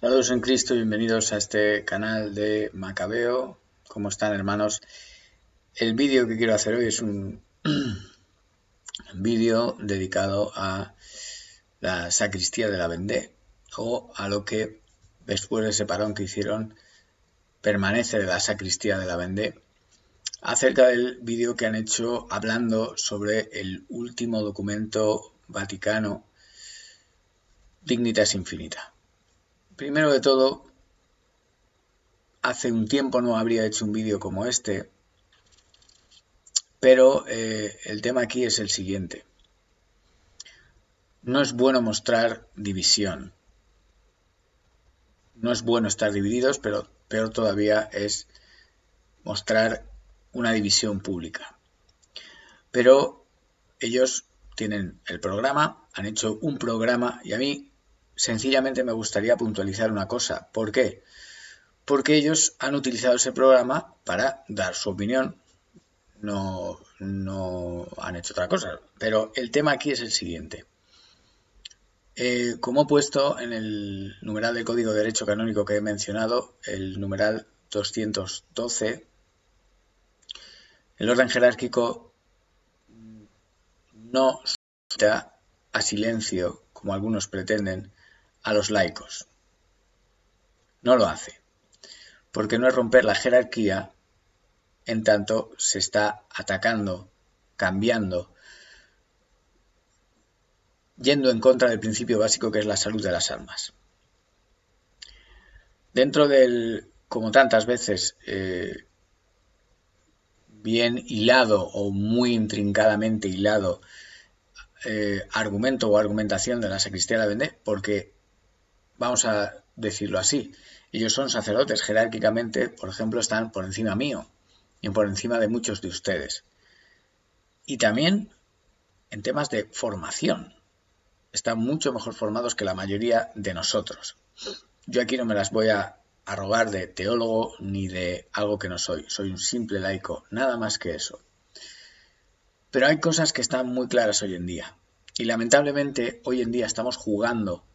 Saludos en Cristo y bienvenidos a este canal de Macabeo. ¿Cómo están, hermanos? El vídeo que quiero hacer hoy es un vídeo dedicado a la sacristía de la Vendée, o a lo que después de ese parón que hicieron permanece de la sacristía de la Vendée, acerca del vídeo que han hecho hablando sobre el último documento vaticano, Dignitas Infinita. Primero de todo, hace un tiempo no habría hecho un vídeo como este, pero el tema aquí es el siguiente. No es bueno mostrar división. No es bueno estar divididos, pero peor todavía es mostrar una división pública. Pero ellos tienen el programa, han hecho un programa y a mí sencillamente me gustaría puntualizar una cosa. ¿Por qué? Porque ellos han utilizado ese programa para dar su opinión. No han hecho otra cosa. Pero el tema aquí es el siguiente. Como he puesto en el numeral del Código de Derecho Canónico que he mencionado, el numeral 212, el orden jerárquico no suscita a silencio, como algunos pretenden, a los laicos. No lo hace, porque no es romper la jerarquía en tanto se está atacando, cambiando, yendo en contra del principio básico que es la salud de las almas. Dentro del, como tantas veces, bien hilado o muy intrincadamente hilado argumento o argumentación de la sacristía de la Vendée, porque vamos a decirlo así, ellos son sacerdotes, jerárquicamente, por ejemplo, están por encima mío y por encima de muchos de ustedes. Y también en temas de formación, están mucho mejor formados que la mayoría de nosotros. Yo aquí no me las voy a arrogar de teólogo ni de algo que no soy. Soy un simple laico, nada más que eso. Pero hay cosas que están muy claras hoy en día. Y lamentablemente hoy en día estamos jugando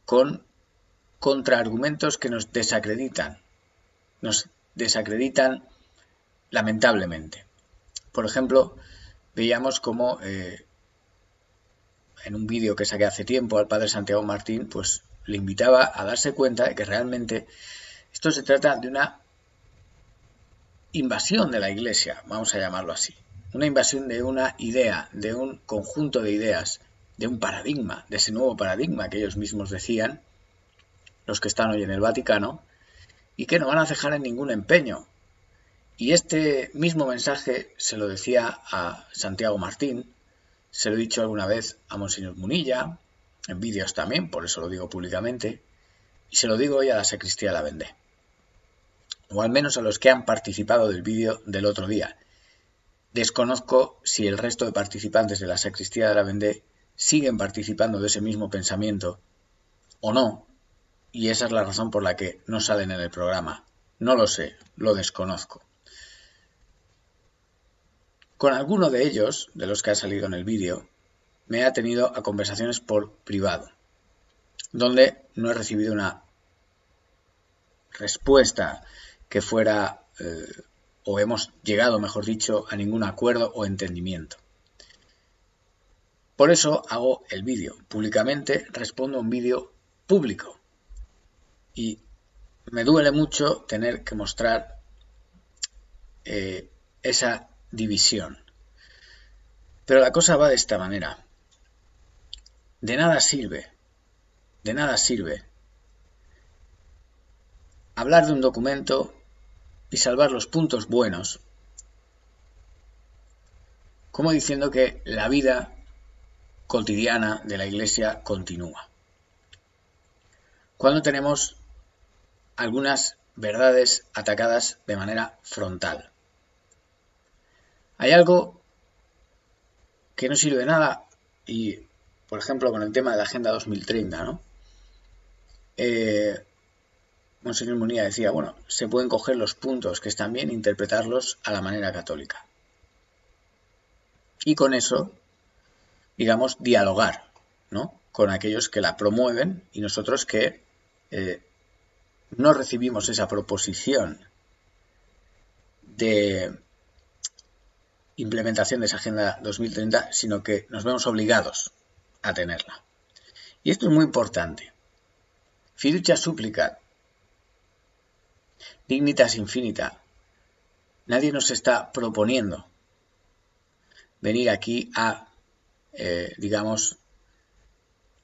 con contraargumentos que nos desacreditan. Nos desacreditan lamentablemente. Por ejemplo, veíamos como en un vídeo que saqué hace tiempo al padre Santiago Martín, pues le invitaba a darse cuenta de que realmente esto se trata de una invasión de la Iglesia, vamos a llamarlo así. Una invasión de una idea, de un conjunto de ideas, de un paradigma, de ese nuevo paradigma que ellos mismos decían, los que están hoy en el Vaticano, y que no van a cejar en ningún empeño. Y este mismo mensaje se lo decía a Santiago Martín, se lo he dicho alguna vez a Monseñor Munilla, en vídeos también, por eso lo digo públicamente, y se lo digo hoy a la sacristía de la Vendée, o al menos a los que han participado del vídeo del otro día. Desconozco si el resto de participantes de la sacristía de la Vendée siguen participando de ese mismo pensamiento o no, y esa es la razón por la que no salen en el programa. No lo sé, lo desconozco. Con alguno de ellos, de los que ha salido en el vídeo, me ha tenido a conversaciones por privado, donde no he recibido una respuesta que fuera, o hemos llegado, mejor dicho, a ningún acuerdo o entendimiento. Por eso hago el vídeo. Públicamente respondo un vídeo público. Y me duele mucho tener que mostrar esa división. Pero la cosa va de esta manera. De nada sirve hablar de un documento y salvar los puntos buenos, como diciendo que la vida cotidiana de la Iglesia continúa. Cuando tenemos algunas verdades atacadas de manera frontal. Hay algo que no sirve de nada y, por ejemplo, con el tema de la Agenda 2030, ¿no? Monseñor Munilla decía, bueno, se pueden coger los puntos que están bien e interpretarlos a la manera católica. Y con eso, digamos, dialogar, ¿no? Con aquellos que la promueven y nosotros que no recibimos esa proposición de implementación de esa Agenda 2030, sino que nos vemos obligados a tenerla. Y esto es muy importante. Fiducia supplicat, dignitas infinita. Nadie nos está proponiendo venir aquí a, digamos,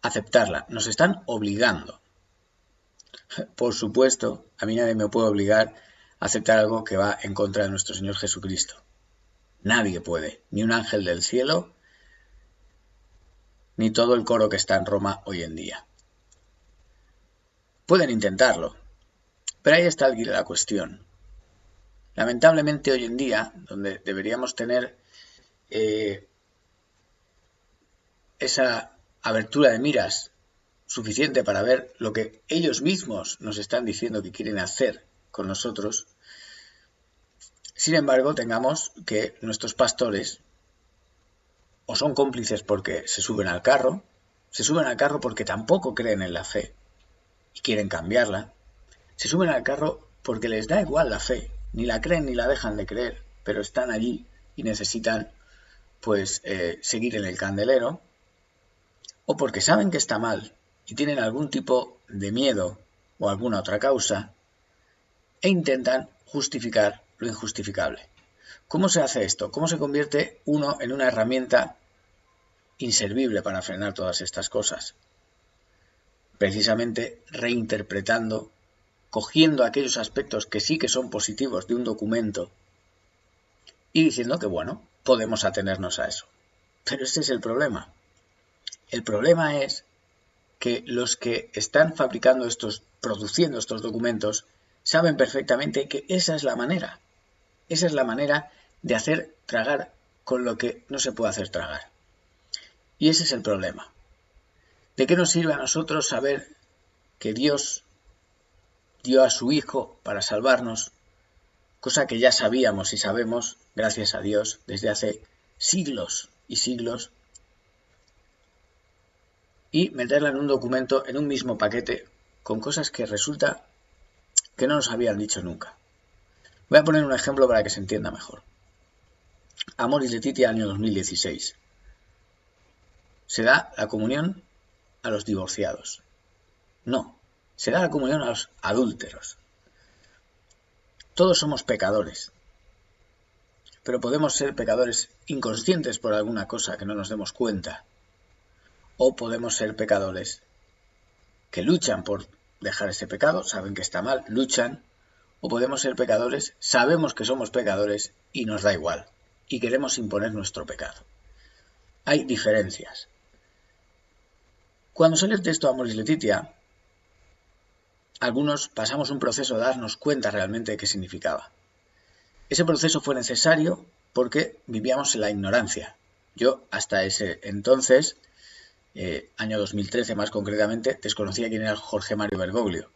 aceptarla. Nos están obligando. Por supuesto, a mí nadie me puede obligar a aceptar algo que va en contra de nuestro Señor Jesucristo. Nadie puede, ni un ángel del cielo, ni todo el coro que está en Roma hoy en día. Pueden intentarlo, pero ahí está la cuestión. Lamentablemente hoy en día, donde deberíamos tener esa abertura de miras suficiente para ver lo que ellos mismos nos están diciendo que quieren hacer con nosotros, sin embargo, tengamos que nuestros pastores o son cómplices porque se suben al carro porque tampoco creen en la fe y quieren cambiarla, se suben al carro porque les da igual la fe, ni la creen ni la dejan de creer, pero están allí y necesitan pues seguir en el candelero, o porque saben que está mal y tienen algún tipo de miedo o alguna otra causa e intentan justificar lo injustificable. ¿Cómo se hace esto? ¿Cómo se convierte uno en una herramienta inservible para frenar todas estas cosas? Precisamente reinterpretando, cogiendo aquellos aspectos que sí que son positivos de un documento y diciendo que, bueno, podemos atenernos a eso. Pero ese es el problema. El problema es que los que están fabricando produciendo estos documentos, saben perfectamente que esa es la manera. Esa es la manera de hacer tragar con lo que no se puede hacer tragar. Y ese es el problema. ¿De qué nos sirve a nosotros saber que Dios dio a su Hijo para salvarnos? Cosa que ya sabíamos y sabemos, gracias a Dios, desde hace siglos y siglos, y meterla en un documento, en un mismo paquete, con cosas que resulta que no nos habían dicho nunca. Voy a poner un ejemplo para que se entienda mejor. Amoris Laetitia, año 2016. Se da la comunión a los divorciados. No, se da la comunión a los adúlteros. Todos somos pecadores, pero podemos ser pecadores inconscientes por alguna cosa que no nos demos cuenta. O podemos ser pecadores que luchan por dejar ese pecado, saben que está mal, luchan. O podemos ser pecadores, sabemos que somos pecadores y nos da igual, y queremos imponer nuestro pecado. Hay diferencias. Cuando sale el texto Amoris Laetitia, algunos pasamos un proceso de darnos cuenta realmente de qué significaba. Ese proceso fue necesario porque vivíamos en la ignorancia. Yo hasta ese entonces, año 2013 más concretamente, desconocía quién era Jorge Mario Bergoglio.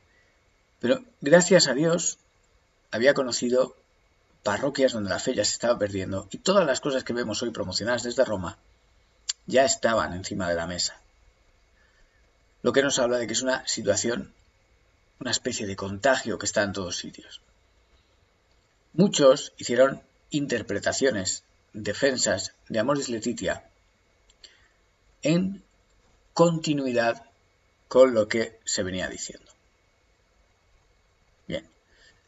Pero gracias a Dios había conocido parroquias donde la fe ya se estaba perdiendo y todas las cosas que vemos hoy promocionadas desde Roma ya estaban encima de la mesa. Lo que nos habla de que es una situación, una especie de contagio que está en todos sitios. Muchos hicieron interpretaciones, defensas de Amoris Laetitia en continuidad con lo que se venía diciendo. Bien,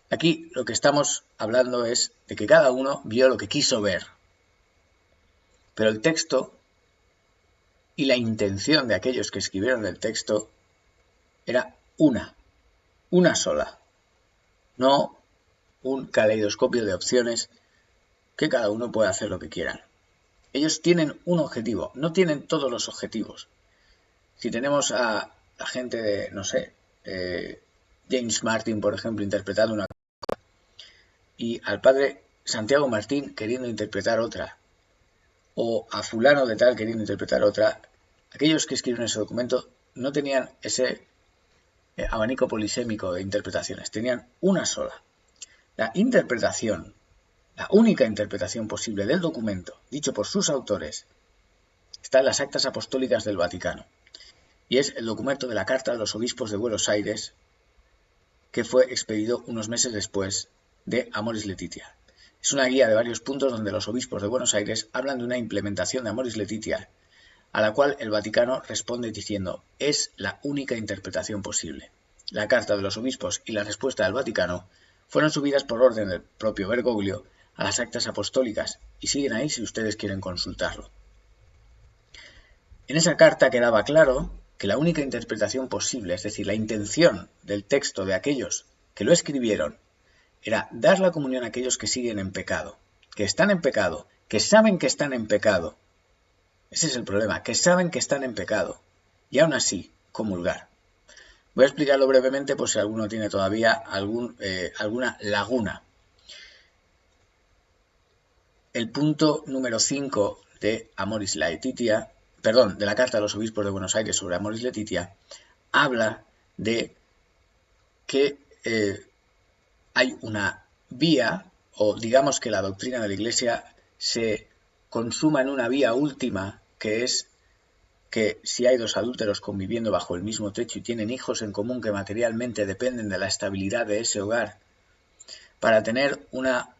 aquí lo que estamos hablando es de que cada uno vio lo que quiso ver, pero el texto y la intención de aquellos que escribieron el texto era una sola, no un caleidoscopio de opciones que cada uno puede hacer lo que quieran. Ellos tienen un objetivo, no tienen todos los objetivos. Si tenemos a la gente de, no sé, James Martin, por ejemplo, interpretando una cosa, y al padre Santiago Martín queriendo interpretar otra, o a fulano de tal queriendo interpretar otra, aquellos que escribieron ese documento no tenían ese abanico polisémico de interpretaciones, tenían una sola. La interpretación, la única interpretación posible del documento, dicho por sus autores, está en las Actas Apostólicas del Vaticano, y es el documento de la Carta de los Obispos de Buenos Aires, que fue expedido unos meses después de Amoris Laetitia. Es una guía de varios puntos donde los obispos de Buenos Aires hablan de una implementación de Amoris Laetitia, a la cual el Vaticano responde diciendo: es la única interpretación posible. La carta de los obispos y la respuesta del Vaticano fueron subidas por orden del propio Bergoglio a las actas apostólicas y siguen ahí si ustedes quieren consultarlo. En esa carta quedaba claro que la única interpretación posible, es decir, la intención del texto de aquellos que lo escribieron, era dar la comunión a aquellos que siguen en pecado, que están en pecado, que saben que están en pecado. Ese es el problema, que saben que están en pecado y aún así comulgar. Voy a explicarlo brevemente por si alguno tiene todavía alguna laguna. El punto número 5 de Amoris Laetitia, perdón, de la Carta de los Obispos de Buenos Aires sobre Amoris Laetitia, habla de que hay una vía, o digamos que la doctrina de la Iglesia se consuma en una vía última, que es que si hay dos adúlteros conviviendo bajo el mismo techo y tienen hijos en común que materialmente dependen de la estabilidad de ese hogar, para tener una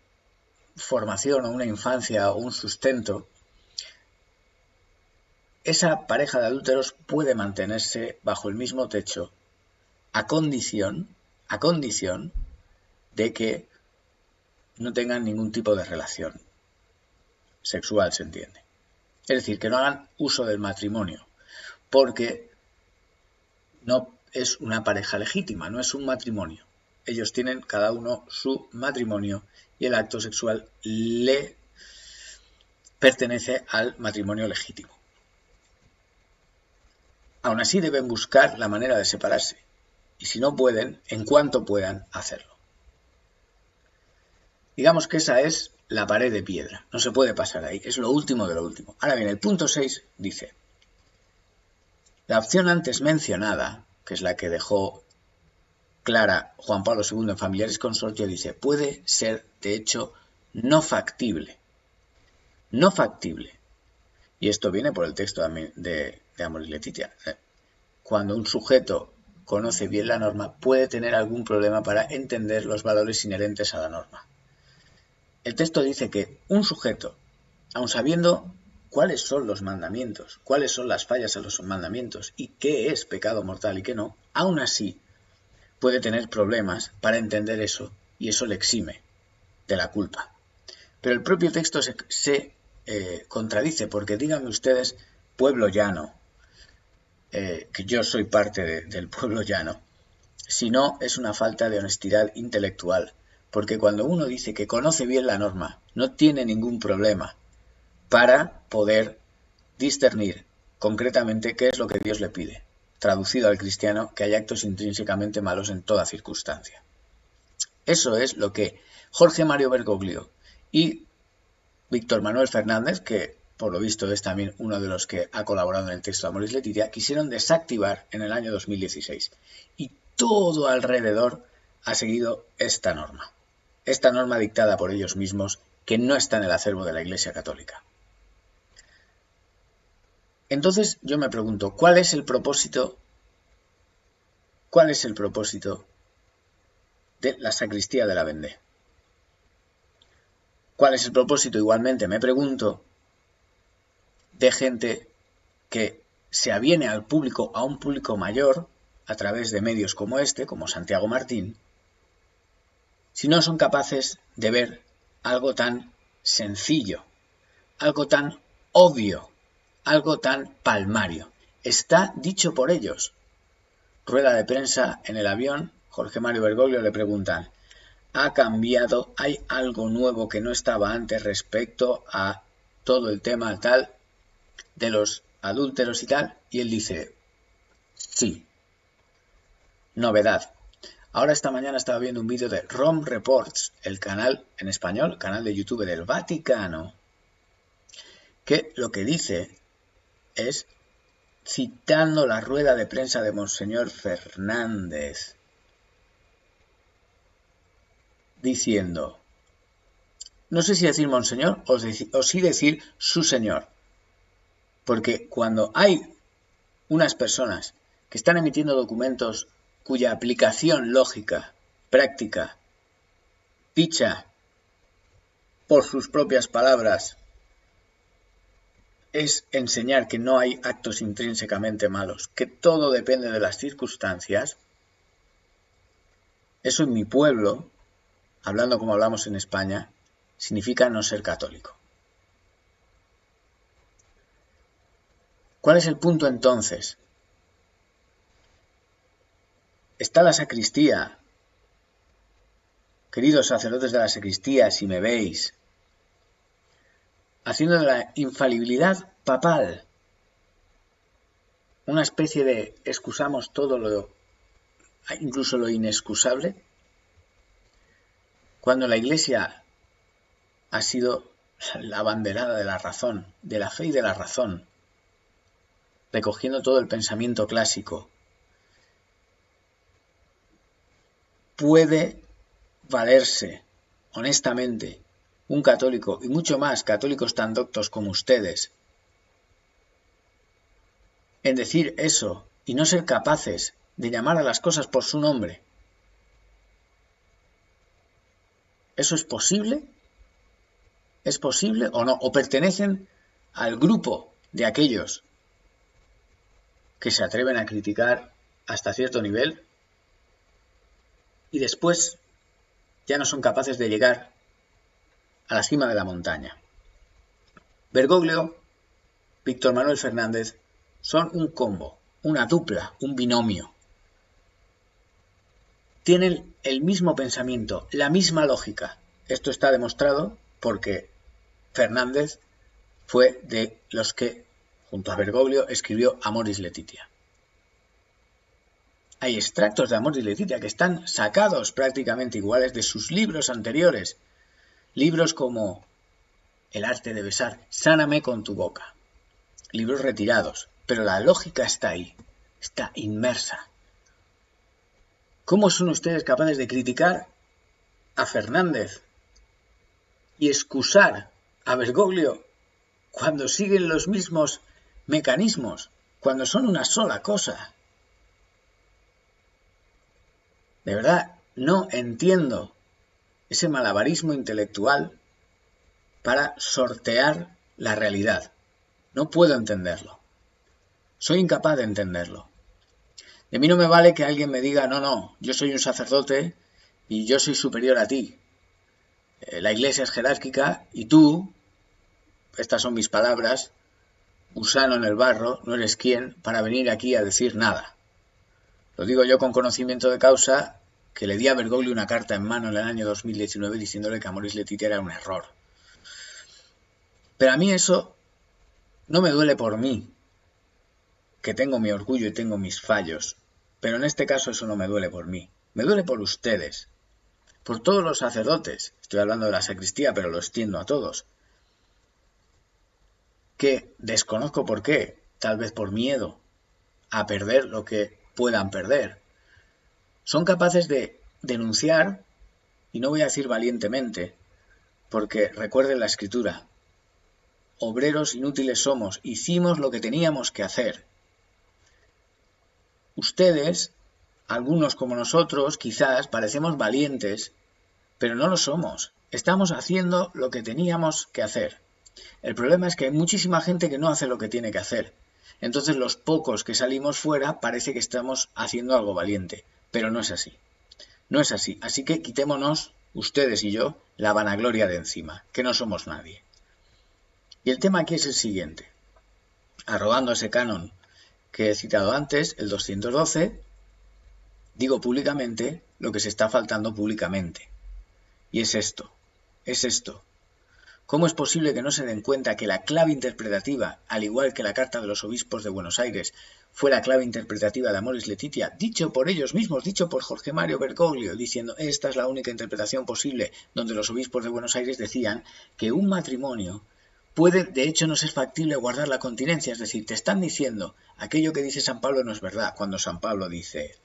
formación o una infancia o un sustento, esa pareja de adúlteros puede mantenerse bajo el mismo techo a condición de que no tengan ningún tipo de relación sexual, se entiende. Es decir, que no hagan uso del matrimonio, porque no es una pareja legítima, no es un matrimonio. Ellos tienen cada uno su matrimonio y el acto sexual le pertenece al matrimonio legítimo. Aún así deben buscar la manera de separarse y si no pueden, en cuanto puedan, hacerlo. Digamos que esa es la pared de piedra, no se puede pasar ahí, es lo último de lo último. Ahora bien, el punto 6 dice: la opción antes mencionada, que es la que dejó clara Juan Pablo II en Familiares Consortio, dice: puede ser, de hecho, no factible. No factible. Y esto viene por el texto de Amoris Laetitia. Cuando un sujeto conoce bien la norma, puede tener algún problema para entender los valores inherentes a la norma. El texto dice que un sujeto, aun sabiendo cuáles son los mandamientos, cuáles son las fallas a los mandamientos y qué es pecado mortal y qué no, aún así puede tener problemas para entender eso y eso le exime de la culpa. Pero el propio texto se contradice, porque díganme ustedes, pueblo llano, que yo soy parte del pueblo llano, si no es una falta de honestidad intelectual, porque cuando uno dice que conoce bien la norma, no tiene ningún problema para poder discernir concretamente qué es lo que Dios le pide, traducido al cristiano, que hay actos intrínsecamente malos en toda circunstancia. Eso es lo que Jorge Mario Bergoglio y Víctor Manuel Fernández, que por lo visto es también uno de los que ha colaborado en el texto de Amoris Laetitia, quisieron desactivar en el año 2016. Y todo alrededor ha seguido esta norma dictada por ellos mismos, que no está en el acervo de la Iglesia Católica. Entonces yo me pregunto, ¿cuál es el propósito de la sacristía de la Vendée? ¿Cuál es el propósito, igualmente, me pregunto, de gente que se aviene al público, a un público mayor, a través de medios como este, como Santiago Martín, si no son capaces de ver algo tan sencillo, algo tan obvio, algo tan palmario? Está dicho por ellos. Rueda de prensa en el avión, Jorge Mario Bergoglio le preguntan: ¿ha cambiado? ¿Hay algo nuevo que no estaba antes respecto a todo el tema tal de los adúlteros y tal? Y él dice: sí, novedad. Ahora esta mañana estaba viendo un vídeo de Rome Reports, el canal en español, canal de YouTube del Vaticano, que lo que dice es, citando la rueda de prensa de Monseñor Fernández, diciendo, no sé si decir Monseñor o sí decir su Señor, porque cuando hay unas personas que están emitiendo documentos cuya aplicación lógica práctica, dicha por sus propias palabras, es enseñar que no hay actos intrínsecamente malos, que todo depende de las circunstancias. Eso en mi pueblo, hablando como hablamos en España, significa no ser católico. ¿Cuál es el punto entonces? Está la sacristía. Queridos sacerdotes de la sacristía, si me veis, haciendo de la infalibilidad papal una especie de excusamos todo incluso lo inexcusable, cuando la Iglesia ha sido la abanderada de la razón, de la fe y de la razón, recogiendo todo el pensamiento clásico. Puede valerse, honestamente, un católico, y mucho más católicos tan doctos como ustedes, en decir eso y no ser capaces de llamar a las cosas por su nombre? ¿Eso es posible? ¿Es posible o no? ¿O pertenecen al grupo de aquellos que se atreven a criticar hasta cierto nivel y después ya no son capaces de llegar a la cima de la montaña? Bergoglio, Víctor Manuel Fernández son un combo, una dupla, un binomio. Tienen el mismo pensamiento, la misma lógica. Esto está demostrado porque Fernández fue de los que, junto a Bergoglio, escribió Amoris Laetitia. Hay extractos de Amoris Laetitia que están sacados prácticamente iguales de sus libros anteriores. Libros como El arte de besar, Sáname con tu boca. Libros retirados, pero la lógica está ahí, está inmersa. ¿Cómo son ustedes capaces de criticar a Fernández y excusar a Bergoglio cuando siguen los mismos mecanismos, cuando son una sola cosa? De verdad, no entiendo ese malabarismo intelectual para sortear la realidad. No puedo entenderlo. Soy incapaz de entenderlo. De mí no me vale que alguien me diga, no, yo soy un sacerdote y yo soy superior a ti. La iglesia es jerárquica y tú, estas son mis palabras, gusano en el barro, no eres quien para venir aquí a decir nada. Lo digo yo con conocimiento de causa, que le di a Bergoglio una carta en mano en el año 2019 diciéndole que Amoris Laetitia era un error. Pero a mí eso no me duele por mí, que tengo mi orgullo y tengo mis fallos. Pero en este caso eso no me duele por mí. Me duele por ustedes, por todos los sacerdotes. Estoy hablando de la sacristía, pero lo extiendo a todos. Que desconozco por qué, tal vez por miedo a perder lo que puedan perder. Son capaces de denunciar, y no voy a decir valientemente, porque recuerden la escritura. Obreros inútiles somos, hicimos lo que teníamos que hacer. Ustedes, algunos como nosotros, quizás parecemos valientes, pero no lo somos. Estamos haciendo lo que teníamos que hacer. El problema es que hay muchísima gente que no hace lo que tiene que hacer. Entonces los pocos que salimos fuera parece que estamos haciendo algo valiente, pero no es así. No es así. Así que quitémonos, ustedes y yo, la vanagloria de encima, que no somos nadie. Y el tema aquí es el siguiente. Arrobando ese canon que he citado antes, el 212, digo públicamente lo que se está faltando públicamente. Y es esto. ¿Cómo es posible que no se den cuenta que la clave interpretativa, al igual que la Carta de los Obispos de Buenos Aires, fue la clave interpretativa de Amoris Laetitia, dicho por ellos mismos, dicho por Jorge Mario Bergoglio, diciendo esta es la única interpretación posible, donde los obispos de Buenos Aires decían que un matrimonio puede, de hecho, no ser factible guardar la continencia, es decir, te están diciendo aquello que dice San Pablo no es verdad, cuando San Pablo dice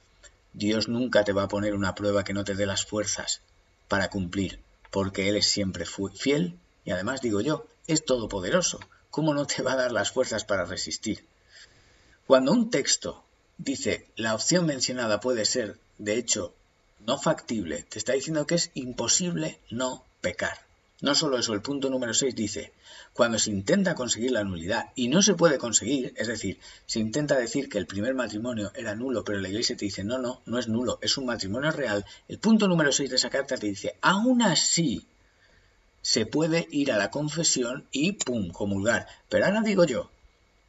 Dios nunca te va a poner una prueba que no te dé las fuerzas para cumplir, porque Él es siempre fiel y además, digo yo, es todopoderoso. ¿Cómo no te va a dar las fuerzas para resistir? Cuando un texto dice la opción mencionada puede ser, de hecho, no factible, te está diciendo que es imposible no pecar. No solo eso, el punto número 6 dice, cuando se intenta conseguir la nulidad y no se puede conseguir, es decir, se intenta decir que el primer matrimonio era nulo, pero la Iglesia te dice, no, no es nulo, es un matrimonio real, el punto número 6 de esa carta te dice, aún así se puede ir a la confesión y ¡pum!, comulgar. Pero ahora digo yo,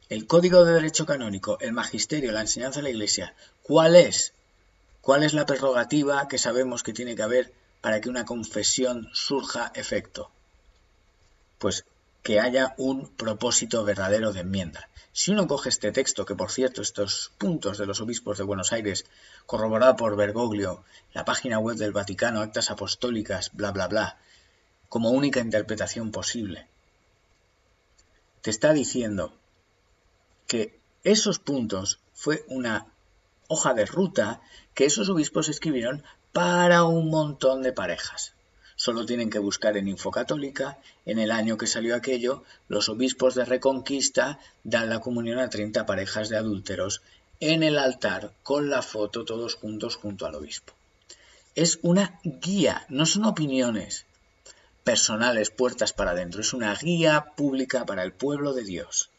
el Código de Derecho Canónico, el Magisterio, la enseñanza de la Iglesia, ¿cuál es? ¿Cuál es la prerrogativa que sabemos que tiene que haber para que una confesión surja efecto? Pues que haya un propósito verdadero de enmienda. Si uno coge este texto, que por cierto estos puntos de los obispos de Buenos Aires, corroborado por Bergoglio, la página web del Vaticano, actas apostólicas, bla bla bla, como única interpretación posible, te está diciendo que esos puntos fue una hoja de ruta que esos obispos escribieron para un montón de parejas. Solo tienen que buscar en Infocatólica, en el año que salió aquello, los obispos de Reconquista dan la comunión a 30 parejas de adúlteros en el altar con la foto todos juntos junto al obispo. Es una guía, no son opiniones personales puertas para adentro, es una guía pública para el pueblo de Dios.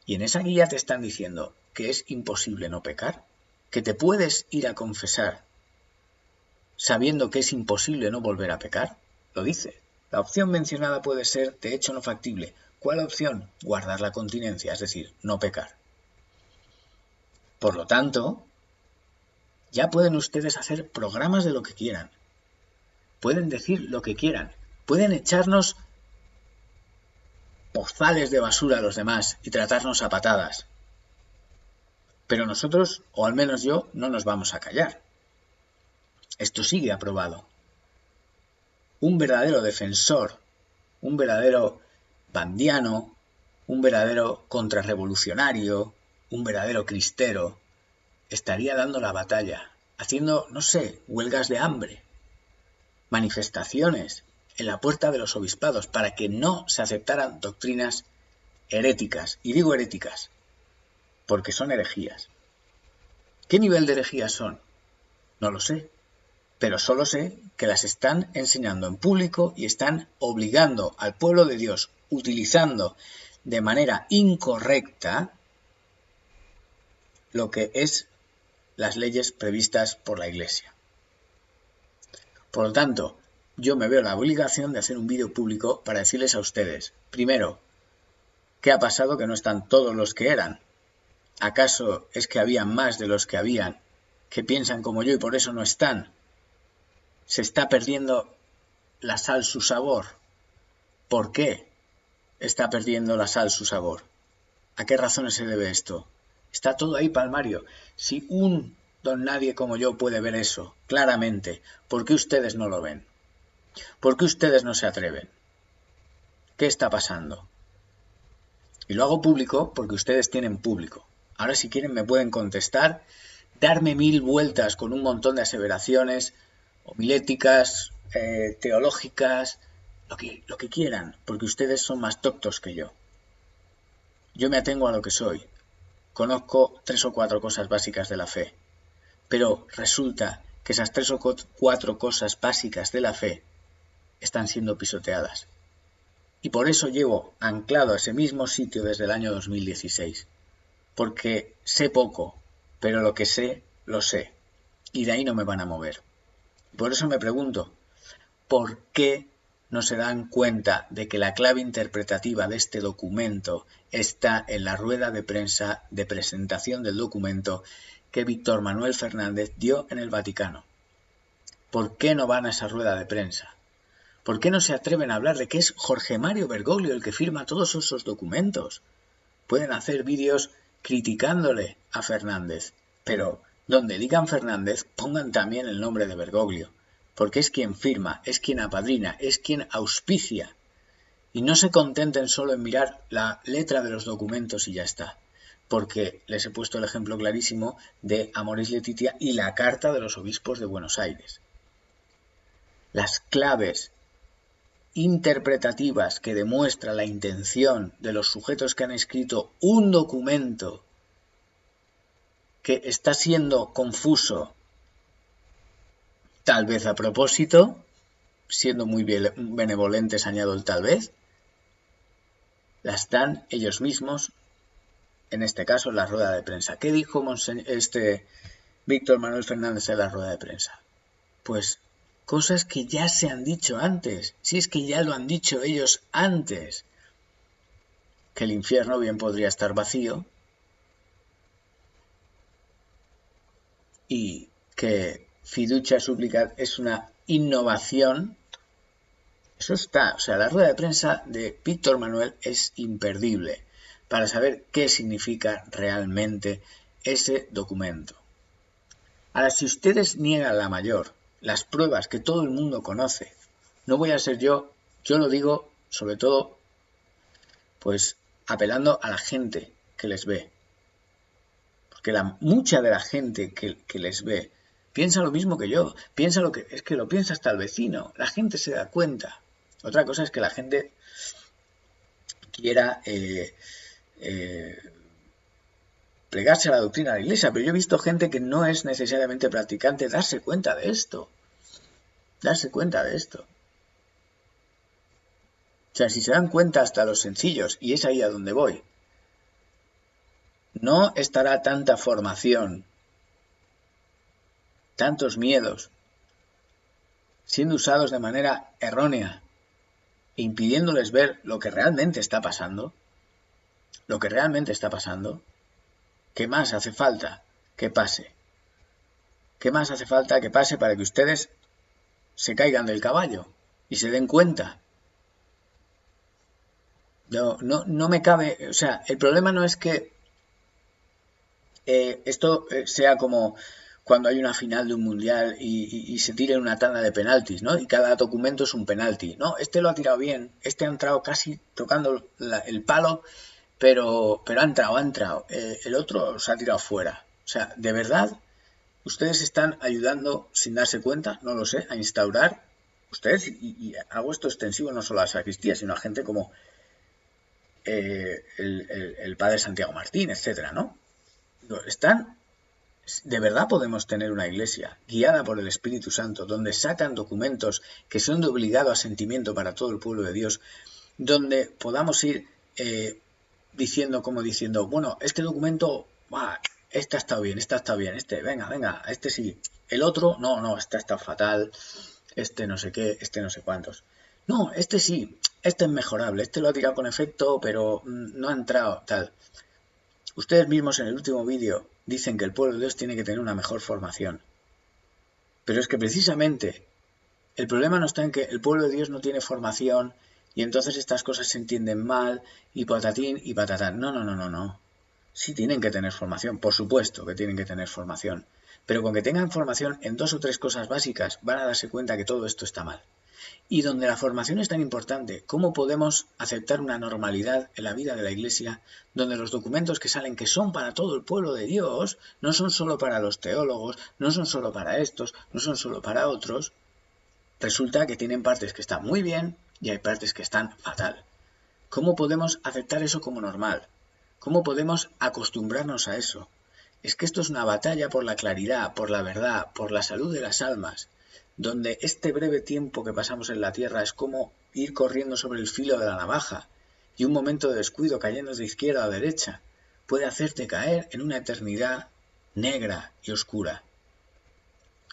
Y en esa guía te están diciendo que es imposible no pecar, que te puedes ir a confesar sabiendo que es imposible no volver a pecar. Lo dice. La opción mencionada puede ser de hecho no factible. ¿Cuál opción? Guardar la continencia, es decir, no pecar. Por lo tanto, ya pueden ustedes hacer programas de lo que quieran. Pueden decir lo que quieran. Pueden echarnos pozales de basura a los demás y tratarnos a patadas. Pero nosotros, o al menos yo, no nos vamos a callar. Esto sigue aprobado. Un verdadero defensor, un verdadero bandiano, un verdadero contrarrevolucionario, un verdadero cristero, estaría dando la batalla, haciendo, no sé, huelgas de hambre, manifestaciones en la puerta de los obispados para que no se aceptaran doctrinas heréticas. Y digo heréticas porque son herejías. ¿Qué nivel de herejías son? No lo sé. Pero solo sé que las están enseñando en público y están obligando al pueblo de Dios, utilizando de manera incorrecta lo que es las leyes previstas por la Iglesia. Por lo tanto, yo me veo la obligación de hacer un vídeo público para decirles a ustedes, primero, ¿qué ha pasado que no están todos los que eran? ¿Acaso es que había más de los que habían, que piensan como yo y por eso no están? ¿Se está perdiendo la sal su sabor? ¿Por qué está perdiendo la sal su sabor? ¿A qué razones se debe esto? Está todo ahí palmario. Si un don nadie como yo puede ver eso claramente, ¿por qué ustedes no lo ven? ¿Por qué ustedes no se atreven? ¿Qué está pasando? Y lo hago público porque ustedes tienen público. Ahora si quieren me pueden contestar, darme 1000 vueltas con un montón de aseveraciones homiléticas, teológicas, lo que quieran, porque ustedes son más doctos que yo. Yo me atengo a lo que soy. Conozco 3 o 4 cosas básicas de la fe, pero resulta que esas 3 o 4 cosas básicas de la fe están siendo pisoteadas. Y por eso llevo anclado a ese mismo sitio desde el año 2016, porque sé poco, pero lo que sé, lo sé, y de ahí no me van a mover. Por eso me pregunto, ¿por qué no se dan cuenta de que la clave interpretativa de este documento está en la rueda de prensa de presentación del documento que Víctor Manuel Fernández dio en el Vaticano? ¿Por qué no van a esa rueda de prensa? ¿Por qué no se atreven a hablar de que es Jorge Mario Bergoglio el que firma todos esos documentos? Pueden hacer vídeos criticándole a Fernández, pero donde digan Fernández pongan también el nombre de Bergoglio, porque es quien firma, es quien apadrina, es quien auspicia. Y no se contenten solo en mirar la letra de los documentos y ya está, porque les he puesto el ejemplo clarísimo de Amoris Laetitia y la Carta de los Obispos de Buenos Aires. Las claves interpretativas que demuestra la intención de los sujetos que han escrito un documento que está siendo confuso tal vez a propósito, siendo muy benevolentes, añado el tal vez, las dan ellos mismos, en este caso en la rueda de prensa. ¿Qué dijo Víctor Manuel Fernández en la rueda de prensa? Pues cosas que ya se han dicho antes, si es que ya lo han dicho ellos antes, que el infierno bien podría estar vacío y que fiducia supplicat es una innovación. Eso está, o sea, la rueda de prensa de Víctor Manuel es imperdible para saber qué significa realmente ese documento. Ahora, si ustedes niegan la mayor, las pruebas que todo el mundo conoce, no voy a ser yo lo digo sobre todo, pues, apelando a la gente que les ve. Porque mucha de la gente que les ve piensa lo mismo que yo, es que lo piensa hasta el vecino, la gente se da cuenta. Otra cosa es que la gente quiera plegarse a la doctrina de la Iglesia, pero yo he visto gente que no es necesariamente practicante darse cuenta de esto. O sea, si se dan cuenta hasta los sencillos, y es ahí a donde voy, no estará tanta formación, tantos miedos, siendo usados de manera errónea, impidiéndoles ver lo que realmente está pasando. ¿Qué más hace falta que pase? ¿Qué más hace falta que pase para que ustedes se caigan del caballo y se den cuenta? No me cabe, o sea, el problema no es que esto sea como cuando hay una final de un mundial y se tire una tanda de penaltis, ¿no? Y cada documento es un penalti. No, este lo ha tirado bien, este ha entrado casi tocando el palo, pero ha entrado. El otro se ha tirado fuera. O sea, de verdad, ustedes están ayudando, sin darse cuenta, no lo sé, a instaurar, ustedes, y hago esto extensivo no solo a la sacristía, sino a gente como el padre Santiago Martín, etcétera, ¿no? De verdad podemos tener una iglesia guiada por el Espíritu Santo, donde sacan documentos que son de obligado asentimiento para todo el pueblo de Dios, donde podamos ir diciendo, bueno, este documento, este ha estado bien, venga, este sí, el otro, no, este está fatal, este no sé qué, este no sé cuántos. No, este sí, este es mejorable, este lo ha tirado con efecto, pero no ha entrado, tal. Ustedes mismos en el último vídeo dicen que el pueblo de Dios tiene que tener una mejor formación. Pero es que precisamente el problema no está en que el pueblo de Dios no tiene formación y entonces estas cosas se entienden mal y patatín y patatán. No. Sí tienen que tener formación, por supuesto que tienen que tener formación. Pero con que tengan formación en 2 o 3 cosas básicas van a darse cuenta que todo esto está mal. Y donde la formación es tan importante, ¿cómo podemos aceptar una normalidad en la vida de la Iglesia donde los documentos que salen, que son para todo el pueblo de Dios, no son solo para los teólogos, no son solo para estos, no son solo para otros? Resulta que tienen partes que están muy bien y hay partes que están fatal. ¿Cómo podemos aceptar eso como normal? ¿Cómo podemos acostumbrarnos a eso? Es que esto es una batalla por la claridad, por la verdad, por la salud de las almas, donde este breve tiempo que pasamos en la tierra es como ir corriendo sobre el filo de la navaja, y un momento de descuido cayendo de izquierda a derecha puede hacerte caer en una eternidad negra y oscura.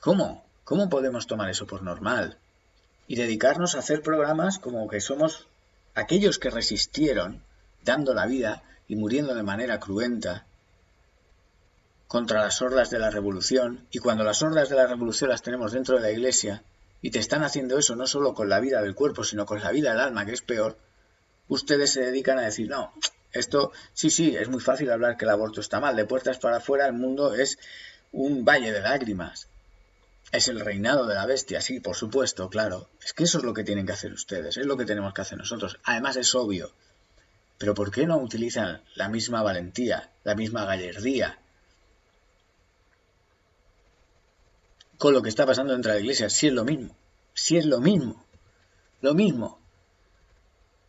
¿Cómo? ¿Cómo podemos tomar eso por normal? Y dedicarnos a hacer programas como que somos aquellos que resistieron, dando la vida y muriendo de manera cruenta, contra las hordas de la revolución, y cuando las hordas de la revolución las tenemos dentro de la Iglesia, y te están haciendo eso no solo con la vida del cuerpo, sino con la vida del alma, que es peor, ustedes se dedican a decir, no, esto, sí, es muy fácil hablar que el aborto está mal, de puertas para afuera el mundo es un valle de lágrimas, es el reinado de la bestia, sí, por supuesto, claro, es que eso es lo que tienen que hacer ustedes, es lo que tenemos que hacer nosotros, además es obvio, pero ¿por qué no utilizan la misma valentía, la misma gallardía con lo que está pasando dentro de la Iglesia? Si es lo mismo, lo mismo.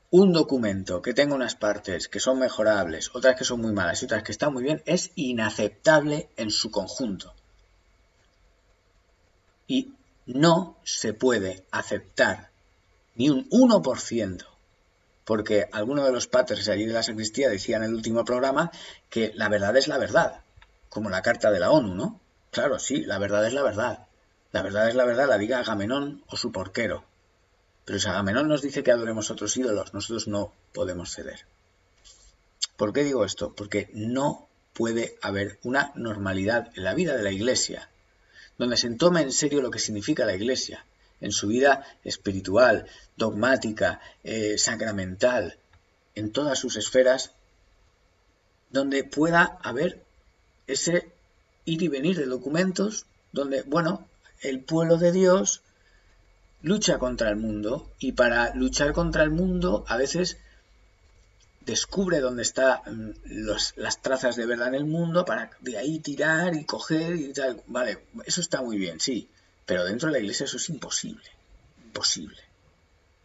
Un documento que tenga unas partes que son mejorables, otras que son muy malas y otras que están muy bien, es inaceptable en su conjunto. Y no se puede aceptar ni un 1%, porque algunos de los paters allí de la sacristía decían en el último programa que la verdad es la verdad, como la carta de la ONU, ¿no? Claro, sí, la verdad es la verdad. La verdad es la verdad, la diga Agamenón o su porquero. Pero si Agamenón nos dice que adoremos otros ídolos, nosotros no podemos ceder. ¿Por qué digo esto? Porque no puede haber una normalidad en la vida de la Iglesia donde se tome en serio lo que significa la Iglesia, en su vida espiritual, dogmática, sacramental, en todas sus esferas, donde pueda haber ese ir y venir de documentos, donde, bueno, el pueblo de Dios lucha contra el mundo y para luchar contra el mundo a veces descubre dónde están las trazas de verdad en el mundo para de ahí tirar y coger y tal. Vale, eso está muy bien, sí, pero dentro de la Iglesia eso es imposible, imposible,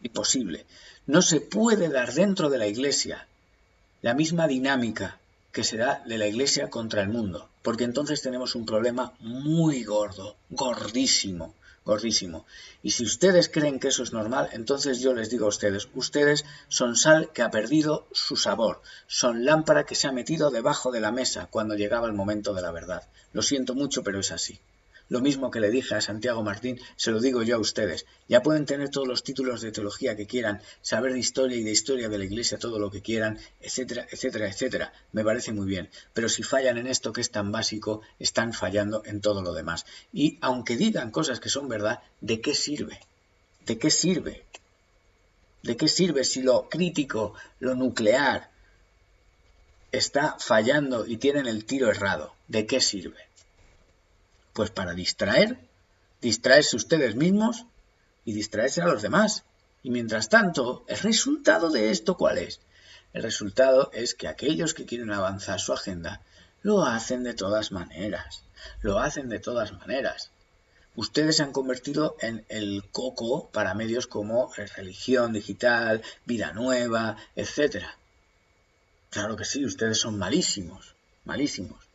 imposible. No se puede dar dentro de la Iglesia la misma dinámica que se da de la Iglesia contra el mundo, porque entonces tenemos un problema muy gordo, gordísimo, gordísimo. Y si ustedes creen que eso es normal, entonces yo les digo a ustedes, ustedes son sal que ha perdido su sabor, son lámpara que se ha metido debajo de la mesa cuando llegaba el momento de la verdad. Lo siento mucho, pero es así. Lo mismo que le dije a Santiago Martín, se lo digo yo a ustedes. Ya pueden tener todos los títulos de teología que quieran, saber de historia y de historia de la Iglesia todo lo que quieran, etcétera, etcétera, etcétera. Me parece muy bien. Pero si fallan en esto que es tan básico, están fallando en todo lo demás. Y aunque digan cosas que son verdad, ¿de qué sirve? ¿De qué sirve? ¿De qué sirve si lo crítico, lo nuclear, está fallando y tienen el tiro errado? ¿De qué sirve? Pues para distraerse ustedes mismos y distraerse a los demás. Y mientras tanto, ¿el resultado de esto cuál es? El resultado es que aquellos que quieren avanzar su agenda lo hacen de todas maneras. Lo hacen de todas maneras. Ustedes se han convertido en el coco para medios como Religión Digital, Vida Nueva, etc. Claro que sí, ustedes son malísimos, malísimos.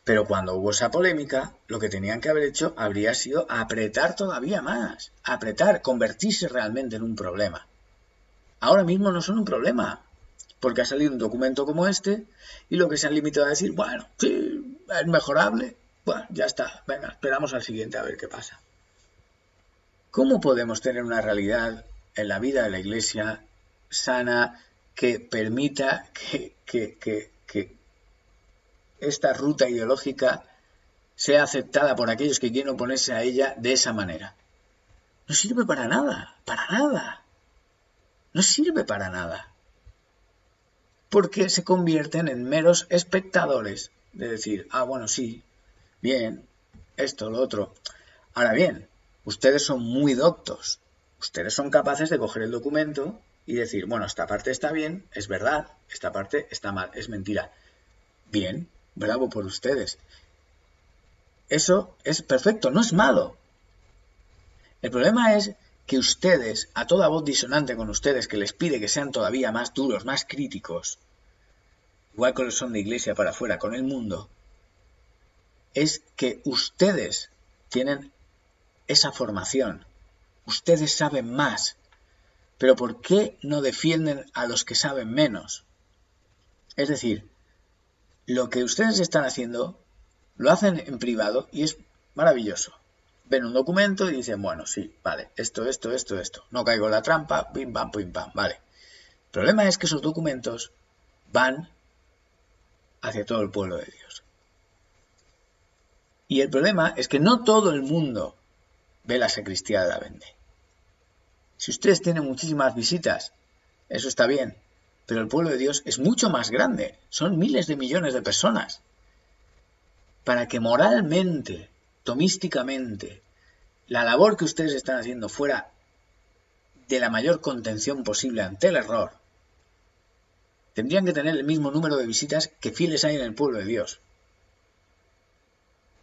Pero cuando hubo esa polémica, lo que tenían que haber hecho habría sido apretar todavía más. Apretar, convertirse realmente en un problema. Ahora mismo no son un problema, porque ha salido un documento como este y lo que se han limitado a decir, bueno, sí, es mejorable, bueno, ya está, venga, esperamos al siguiente a ver qué pasa. ¿Cómo podemos tener una realidad en la vida de la Iglesia sana que permita que esta ruta ideológica sea aceptada por aquellos que quieren oponerse a ella de esa manera? No sirve para nada, para nada. No sirve para nada. Porque se convierten en meros espectadores. De decir, ah, bueno, sí, bien, esto, lo otro. Ahora bien, ustedes son muy doctos. Ustedes son capaces de coger el documento y decir, bueno, esta parte está bien, es verdad, esta parte está mal, es mentira. Bien, bravo por ustedes. Eso es perfecto, no es malo. El problema es que ustedes, a toda voz disonante con ustedes, que les pide que sean todavía más duros, más críticos, igual que lo son de Iglesia para afuera con el mundo, es que ustedes tienen esa formación, ustedes saben más, pero ¿por qué no defienden a los que saben menos? Es decir, lo que ustedes están haciendo, lo hacen en privado y es maravilloso. Ven un documento y dicen, bueno, sí, vale, esto, no caigo en la trampa, pim, pam, vale. El problema es que esos documentos van hacia todo el pueblo de Dios. Y el problema es que no todo el mundo ve la sacristía de la Vende. Si ustedes tienen muchísimas visitas, eso está bien, pero el pueblo de Dios es mucho más grande, son miles de millones de personas. Para que moralmente, tomísticamente, la labor que ustedes están haciendo fuera de la mayor contención posible ante el error, tendrían que tener el mismo número de visitas que fieles hay en el pueblo de Dios.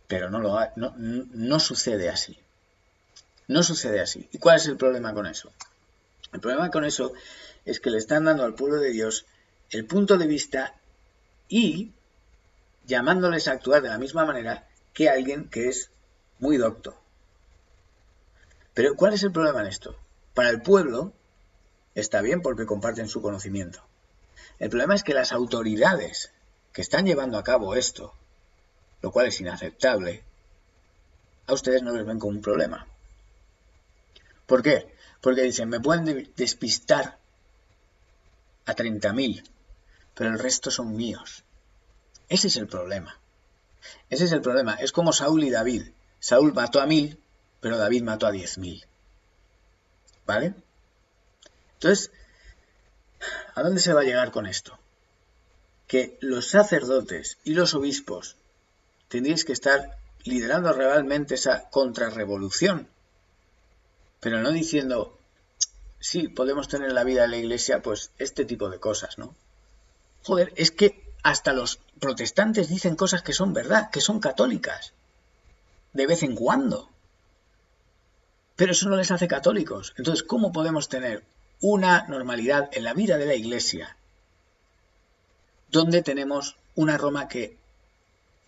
Pero no sucede así. No sucede así. ¿Y cuál es el problema con eso? El problema con eso es que le están dando al pueblo de Dios el punto de vista y llamándoles a actuar de la misma manera que alguien que es muy docto. Pero ¿cuál es el problema en esto? Para el pueblo está bien porque comparten su conocimiento. El problema es que las autoridades que están llevando a cabo esto, lo cual es inaceptable, a ustedes no les ven como un problema. ¿Por qué? Porque dicen, me pueden despistar a 30.000, pero el resto son míos. Ese es el problema. Ese es el problema. Es como Saúl y David. Saúl mató a 1.000, pero David mató a 10.000. ¿Vale? Entonces, ¿a dónde se va a llegar con esto? Que los sacerdotes y los obispos tendríais que estar liderando realmente esa contrarrevolución, pero no diciendo, sí, podemos tener en la vida de la iglesia pues este tipo de cosas, ¿no? Joder, es que hasta los protestantes dicen cosas que son verdad, que son católicas, de vez en cuando. Pero eso no les hace católicos. Entonces, ¿cómo podemos tener una normalidad en la vida de la iglesia donde tenemos una Roma que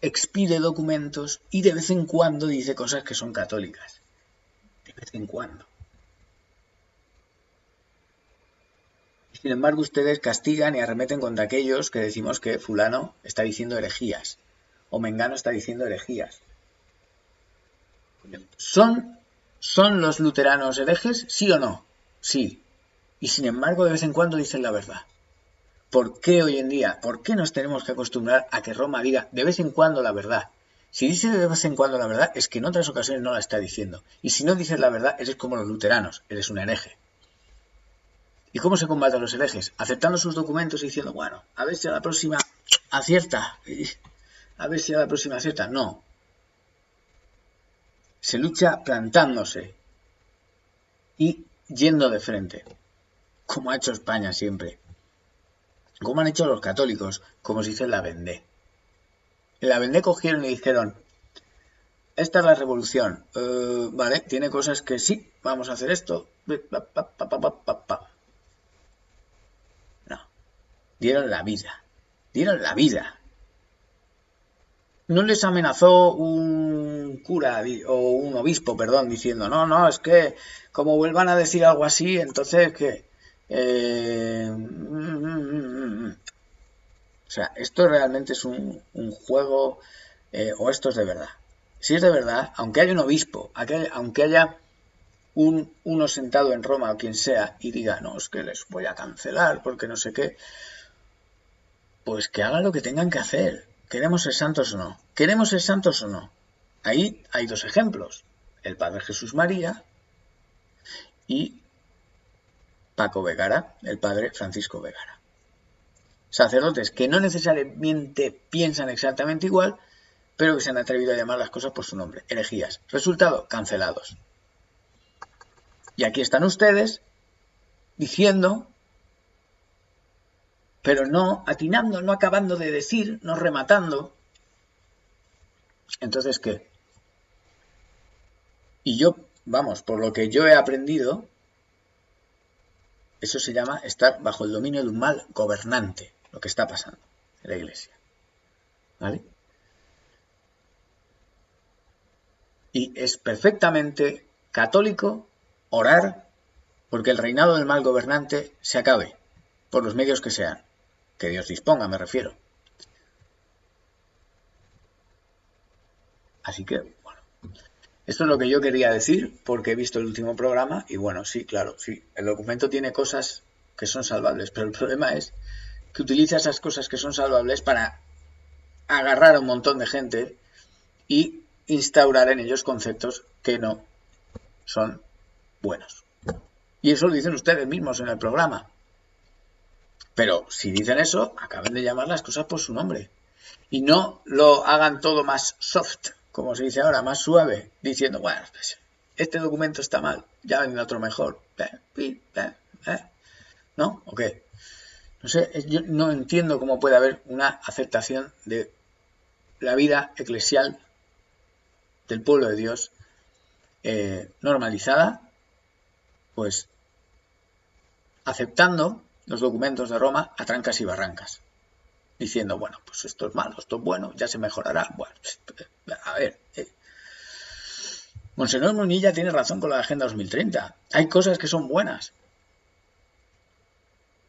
expide documentos y de vez en cuando dice cosas que son católicas? De vez en cuando. Sin embargo, ustedes castigan y arremeten contra aquellos que decimos que fulano está diciendo herejías o mengano está diciendo herejías. ¿Son los luteranos herejes? ¿Sí o no? Sí. Y sin embargo, de vez en cuando dicen la verdad. ¿Por qué hoy en día? ¿Por qué nos tenemos que acostumbrar a que Roma diga de vez en cuando la verdad? Si dice de vez en cuando la verdad, es que en otras ocasiones no la está diciendo. Y si no dices la verdad, eres como los luteranos, eres un hereje. ¿Y cómo se combaten los herejes? Aceptando sus documentos y diciendo, bueno, a ver si a la próxima acierta. A ver si a la próxima acierta. No. Se lucha plantándose y yendo de frente, como ha hecho España siempre. Como han hecho los católicos, como se dice en la Vendée. En la Vendée cogieron y dijeron, esta es la revolución. Vale, tiene cosas que sí, vamos a hacer esto. No. Dieron la vida. Dieron la vida. No les amenazó un cura o un obispo, perdón, diciendo, no, es que como vuelvan a decir algo así, entonces que... O sea, esto realmente es un juego o esto es de verdad. Si es de verdad, aunque haya un obispo, aunque haya uno sentado en Roma o quien sea y diga, no, es que les voy a cancelar porque no sé qué, pues que hagan lo que tengan que hacer. ¿Queremos ser santos o no? ¿Queremos ser santos o no? Ahí hay dos ejemplos. El Padre Jesús María y Paco Vergara, el Padre Francisco Vergara. Sacerdotes que no necesariamente piensan exactamente igual, pero que se han atrevido a llamar las cosas por su nombre. Herejías. Resultado, cancelados. Y aquí están ustedes diciendo, pero no atinando, no acabando de decir, no rematando. Entonces, ¿qué? Y yo, vamos, por lo que yo he aprendido, eso se llama estar bajo el dominio de un mal gobernante, lo que está pasando en la iglesia. ¿Vale? Y es perfectamente católico orar porque el reinado del mal gobernante se acabe, por los medios que sean. Que Dios disponga, me refiero. Así que, bueno, esto es lo que yo quería decir porque he visto el último programa y bueno, sí, claro, sí, el documento tiene cosas que son salvables, pero el problema es que utiliza esas cosas que son salvables para agarrar a un montón de gente y instaurar en ellos conceptos que no son buenos. Y eso lo dicen ustedes mismos en el programa. Pero si dicen eso, acaben de llamar las cosas por su nombre. Y no lo hagan todo más soft, como se dice ahora, más suave, diciendo, bueno, pues, este documento está mal, ya vendrá otro mejor. ¿No? ¿O qué? No sé, yo no entiendo cómo puede haber una aceptación de la vida eclesial del pueblo de Dios normalizada, pues aceptando los documentos de Roma a trancas y barrancas, diciendo, bueno, pues esto es malo, esto es bueno, ya se mejorará. Bueno, a ver, Monseñor Munilla tiene razón con la Agenda 2030. Hay cosas que son buenas.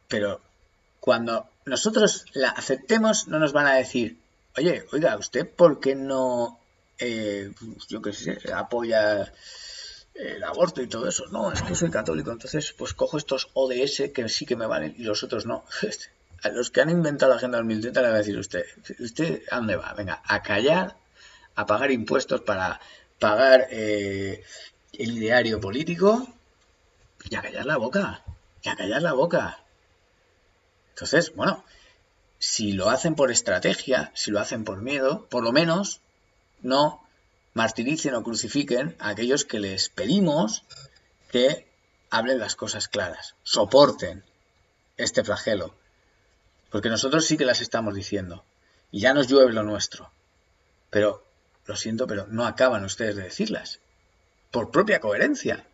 Pero cuando nosotros la aceptemos, no nos van a decir, oye, oiga, ¿usted por qué no, yo qué sé, apoya el aborto y todo eso? No, es que soy católico, entonces pues cojo estos ODS que sí que me valen y los otros no. A los que han inventado la Agenda 2030 le va a decir ¿usted a dónde va? Venga, a callar, a pagar impuestos para pagar el ideario político y a callar la boca, y a callar la boca. Entonces, bueno, si lo hacen por estrategia, si lo hacen por miedo, por lo menos no martiricen o crucifiquen a aquellos que les pedimos que hablen las cosas claras, soporten este flagelo, porque nosotros sí que las estamos diciendo y ya nos llueve lo nuestro, pero lo siento, pero no acaban ustedes de decirlas, por propia coherencia.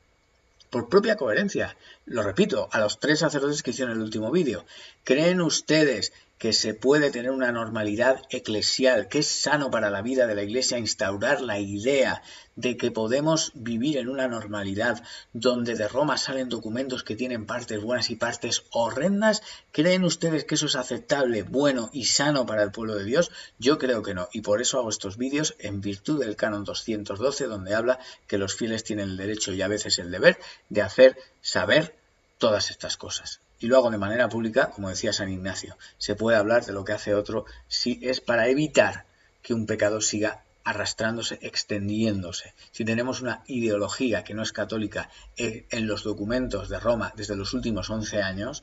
Por propia coherencia. Lo repito, a los 3 sacerdotes que hicieron el último vídeo. ¿Creen ustedes que se puede tener una normalidad eclesial, que es sano para la vida de la Iglesia instaurar la idea de que podemos vivir en una normalidad donde de Roma salen documentos que tienen partes buenas y partes horrendas? ¿Creen ustedes que eso es aceptable, bueno y sano para el pueblo de Dios? Yo creo que no, y por eso hago estos vídeos en virtud del canon 212, donde habla que los fieles tienen el derecho y a veces el deber de hacer saber todas estas cosas. Y lo hago de manera pública, como decía San Ignacio. Se puede hablar de lo que hace otro si es para evitar que un pecado siga arrastrándose, extendiéndose. Si tenemos una ideología que no es católica en los documentos de Roma desde los últimos 11 años,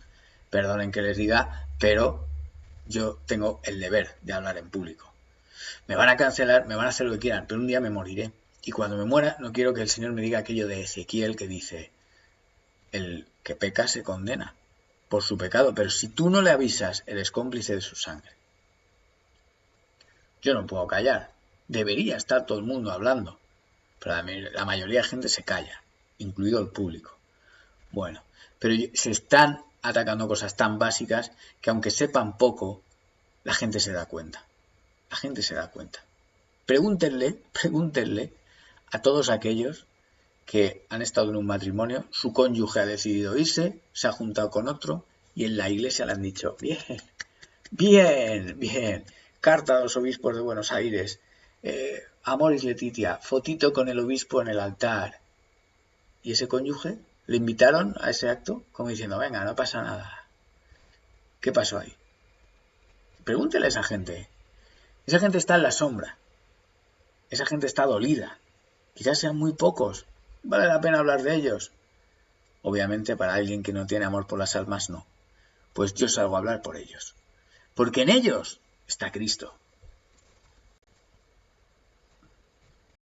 perdonen que les diga, pero yo tengo el deber de hablar en público. Me van a cancelar, me van a hacer lo que quieran, pero un día me moriré. Y cuando me muera, no quiero que el Señor me diga aquello de Ezequiel que dice, el que peca se condena por su pecado, pero si tú no le avisas, eres cómplice de su sangre. Yo no puedo callar. Debería estar todo el mundo hablando, pero la mayoría de gente se calla, incluido el público. Bueno, pero se están atacando cosas tan básicas que aunque sepan poco, la gente se da cuenta. La gente se da cuenta. Pregúntenle a todos aquellos que han estado en un matrimonio, su cónyuge ha decidido irse, se ha juntado con otro y en la iglesia le han dicho, bien, bien, bien, carta a los obispos de Buenos Aires, Amoris Letitia, fotito con el obispo en el altar. ¿Y ese cónyuge? ¿Le invitaron a ese acto? Como diciendo, venga, no pasa nada. ¿Qué pasó ahí? Pregúntele a esa gente. Esa gente está en la sombra. Esa gente está dolida. Quizás sean muy pocos. ¿Vale la pena hablar de ellos? Obviamente para alguien que no tiene amor por las almas no. Pues yo salgo a hablar por ellos. Porque en ellos está Cristo.